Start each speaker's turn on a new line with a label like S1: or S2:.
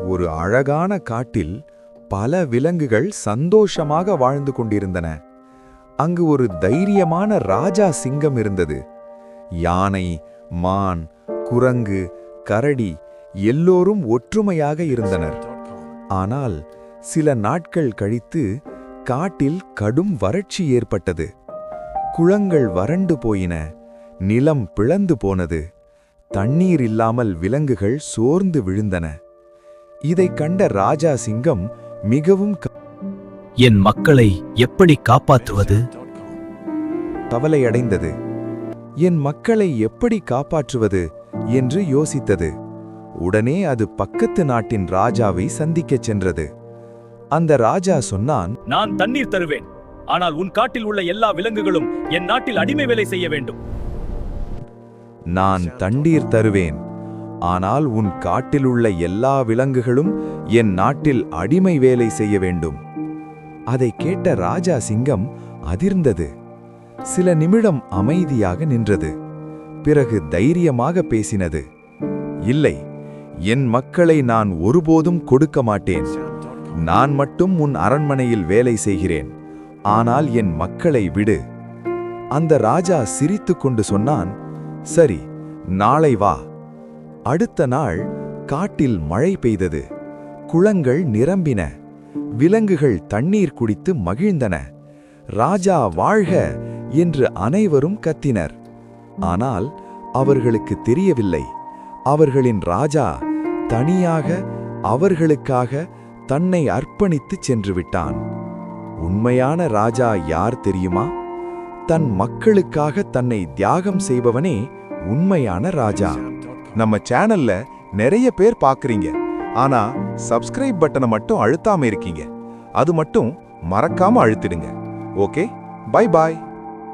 S1: ஒரு அழகான காட்டில் பல விலங்குகள் சந்தோஷமாக வாழ்ந்து கொண்டிருந்தன. அங்கு ஒரு தைரியமான ராஜா சிங்கம் இருந்தது. யானை, மான், குரங்கு, கரடி எல்லோரும் ஒற்றுமையாக இருந்தனர். ஆனால் சில நாட்கள் கழித்து காட்டில் கடும் வறட்சி ஏற்பட்டது. குளங்கள் வறண்டு போயின, நிலம் பிளந்து போனது, தண்ணீர் இல்லாமல் விலங்குகள் சோர்ந்து விழுந்தன. இதைக் கண்ட ராஜா சிங்கம் மிகவும்
S2: என் மக்களை எப்படி காப்பாற்றுவது?
S1: கவலையடைந்தது. என் மக்களை எப்படி காப்பாற்றுவது என்று யோசித்தது. உடனே அது பக்கத்து நாட்டின் ராஜாவை சந்திக்கச் சென்றது. அந்த ராஜா சொன்னான்,
S2: நான் தண்ணீர் தருவேன், ஆனால் உன் காட்டில் உள்ள எல்லா விலங்குகளும் என் நாட்டில் அடிமை வேலை செய்ய வேண்டும்.
S1: நான் தண்ணீர் தருவேன், ஆனால் உன் காட்டில் உள்ள எல்லா விலங்குகளும் என் நாட்டில் அடிமை வேலை செய்ய வேண்டும். அதை கேட்ட ராஜா சிங்கம் அதிர்ந்தது. சில நிமிடம் அமைதியாக நின்றது. பிறகு தைரியமாக பேசினது. இல்லை, என் மக்களை நான் ஒருபோதும் கொடுக்க மாட்டேன். நான் மட்டும் உன் அரண்மனையில் வேலை செய்கிறேன், ஆனால் என் மக்களை விடு. அந்த ராஜா சிரித்துக்கொண்டு சொன்னான், சரி, நாளை வா. அடுத்த நாள் காட்டில் மழை பெய்தது. குளங்கள் நிரம்பின. விலங்குகள் தண்ணீர் குடித்து மகிழ்ந்தன. ராஜா வாழ்க என்று அனைவரும் கத்தினர். ஆனால் அவர்களுக்கு தெரியவில்லை, அவர்களின் ராஜா தனியாக அவர்களுக்காக தன்னை அர்ப்பணித்து சென்று விட்டான். உண்மையான ராஜா யார் தெரியுமா? தன் மக்களுக்காக தன்னை தியாகம் செய்பவனே உண்மையான ராஜா. நம்ம சேனல்ல நிறைய பேர் பார்க்கறீங்க, ஆனா சப்ஸ்கிரைப் பட்டனை மட்டும் அழுத்தாம இருக்கீங்க. அது மட்டும் மறக்காம அழுத்திடுங்க. Okay, bye bye.